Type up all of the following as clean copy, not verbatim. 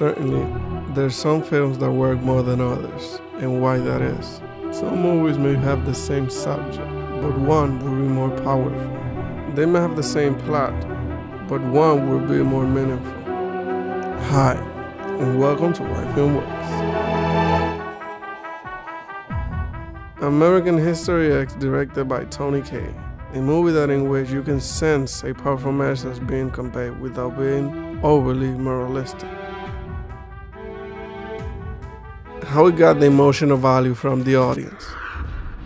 Certainly, there's some films that work more than others, and why that is. Some movies may have the same subject, but one will be more powerful. They may have the same plot, but one will be more meaningful. Hi, and welcome to Why Film Works. American History X, directed by Tony Kaye. A movie that in which you can sense a powerful message being conveyed without being overly moralistic. How it got the emotional value from the audience.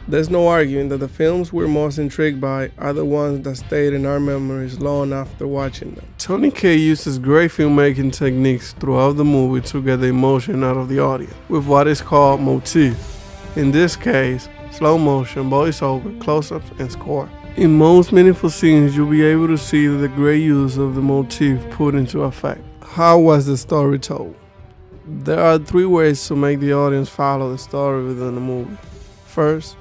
There's no arguing that the films we're most intrigued by are the ones that stayed in our memories long after watching them. Tony Kaye uses great filmmaking techniques throughout the movie to get the emotion out of the audience with what is called motif. In this case, slow motion, voiceover, close-ups, and score. In most meaningful scenes, you'll be able to see the great use of the motif put into effect. How was the story told? There are three ways to make the audience follow the story within the movie. First,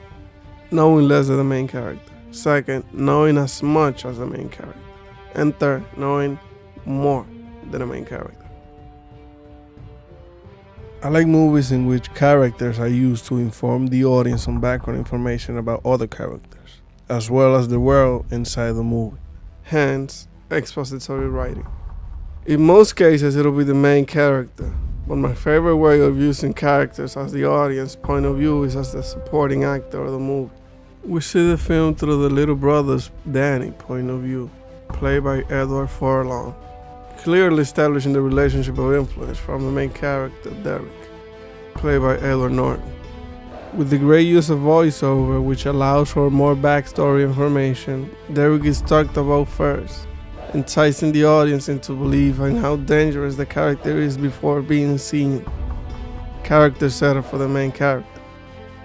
knowing less of the main character. Second, knowing as much as the main character. And third, knowing more than the main character. I like movies in which characters are used to inform the audience on background information about other characters, as well as the world inside the movie. Hence, expository writing. In most cases, it'll be the main character, but my favorite way of using characters as the audience point of view is as the supporting actor of the movie. We see the film through the little brother's Danny point of view, played by Edward Furlong, clearly establishing the relationship of influence from the main character, Derek, played by Edward Norton. With the great use of voiceover, which allows for more backstory information, Derek is talked about first, enticing the audience into believing how dangerous the character is before being seen. Character setup for the main character.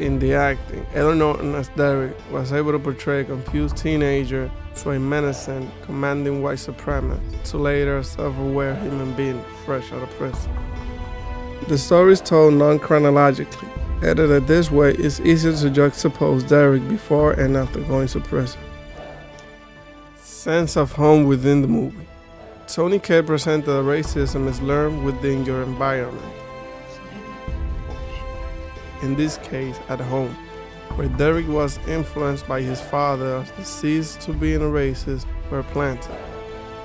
In the acting, Edward Norton as Derek was able to portray a confused teenager to a menacing, commanding white supremacist, to later a self-aware human being fresh out of prison. The story is told non-chronologically. Edited this way, it's easier to juxtapose Derek before and after going to prison. Sense of home within the movie. Tony Kaye presented that racism is learned within your environment. In this case, at home, where Derek was influenced by his father as the seeds to being a racist were planted.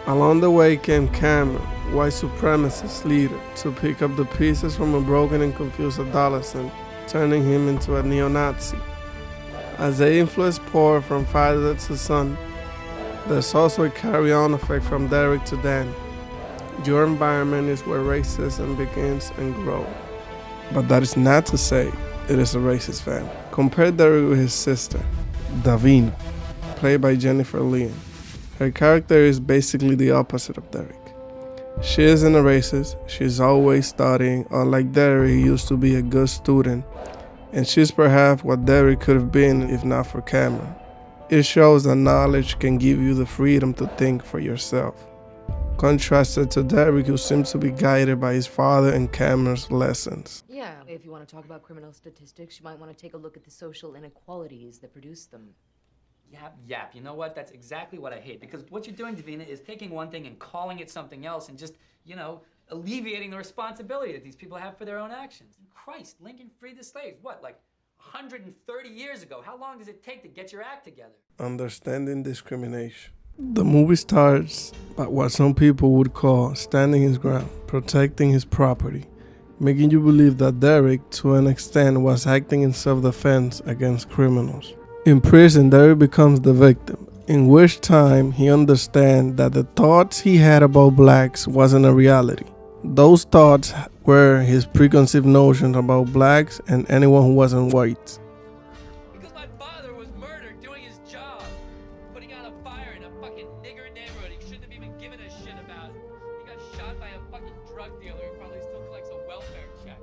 Along the way came Cameron, white supremacist leader, to pick up the pieces from a broken and confused adolescent, turning him into a neo-Nazi. As the influence poured from father to son, there's also a carry-on effect from Derek to Danny. Your environment is where racism begins and grows. But that is not to say it is a racist family. Compare Derek with his sister, Davina, played by Jennifer Lien. Her character is basically the opposite of Derek. She isn't a racist, she's always studying, unlike Derek, he used to be a good student, and she's perhaps what Derek could have been if not for Cameron. It shows that knowledge can give you the freedom to think for yourself. Contrasted to Derek, who seems to be guided by his father and Cameron's lessons. Yeah, if you want to talk about criminal statistics, you might want to take a look at the social inequalities that produce them. Yap. You know what? That's exactly what I hate. Because what you're doing, Davina, is taking one thing and calling it something else and just, alleviating the responsibility that these people have for their own actions. Christ, Lincoln freed the slaves. What, like 130 years ago? How long does it take to get your act together? Understanding discrimination. The movie starts by what some people would call standing his ground, protecting his property, making you believe that Derek, to an extent, was acting in self-defense against criminals. In prison, Derek becomes the victim, in which time he understands that the thoughts he had about blacks wasn't a reality. Those thoughts were his preconceived notions about blacks and anyone who wasn't white. Because my father was murdered doing his job, putting out a fire in a fucking nigger neighborhood he shouldn't have even given a shit about. He got shot by a fucking drug dealer who probably still collects a welfare check.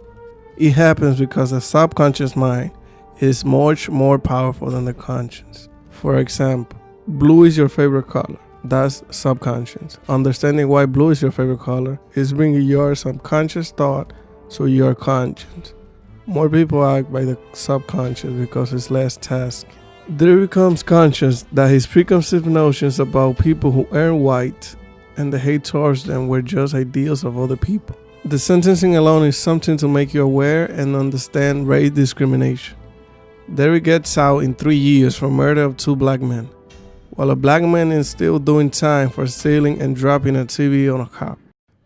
It happens because the subconscious mind is much more powerful than the conscious. For example, blue is your favorite color. That's subconscious. Understanding why blue is your favorite color is bringing your subconscious thought to your conscience. More people act by the subconscious because it's less tasking. There becomes conscious that his preconceived notions about people who aren't white and the hate towards them were just ideals of other people. The sentencing alone is something to make you aware and understand race discrimination. Derek gets out in 3 years for murder of 2 black men, while a black man is still doing time for stealing and dropping a TV on a cop.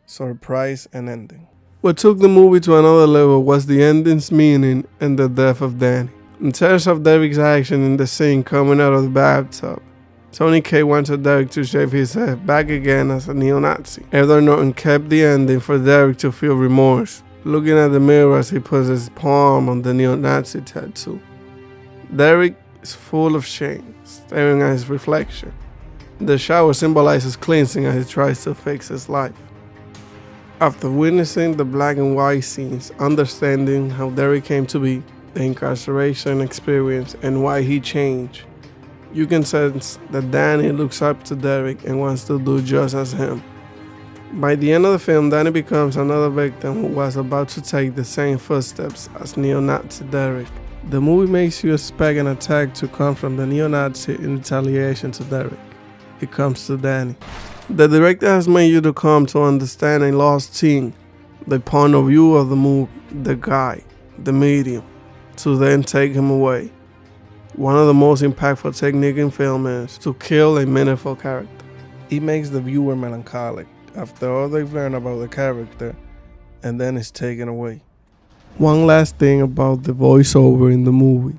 Surprise and ending. What took the movie to another level was the ending's meaning and the death of Danny. In terms of Derek's action in the scene coming out of the bathtub, Tony K wanted Derek to shave his head back again as a neo-Nazi. Edward Norton kept the ending for Derek to feel remorse, looking at the mirror as he puts his palm on the neo-Nazi tattoo. Derek is full of shame, staring at his reflection. The shower symbolizes cleansing as he tries to fix his life. After witnessing the black and white scenes, understanding how Derek came to be, the incarceration experience, and why he changed, you can sense that Danny looks up to Derek and wants to do just as him. By the end of the film, Danny becomes another victim who was about to take the same footsteps as neo-Nazi Derek. The movie makes you expect an attack to come from the neo-Nazi in retaliation to Derek. It comes to Danny. The director has made you to come to understand a lost teen, the point of view of the movie, the guy, the medium, to then take him away. One of the most impactful techniques in film is to kill a meaningful character. It makes the viewer melancholic after all they've learned about the character, and then it's taken away. One last thing about the voiceover in the movie.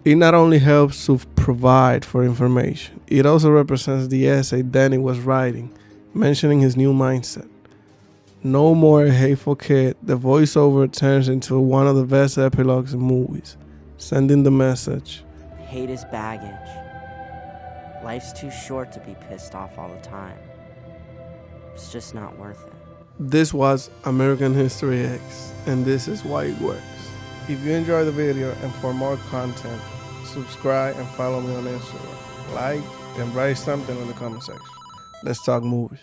It not only helps to provide for information, it also represents the essay Danny was writing, mentioning his new mindset. No more a hateful kid, the voiceover turns into one of the best epilogues in movies, sending the message: hate is baggage. Life's too short to be pissed off all the time. It's just not worth it. This was American History X, and this is why it works. If you enjoyed the video and for more content, subscribe and follow me on Instagram. Like and write something in the comment section. Let's talk movies.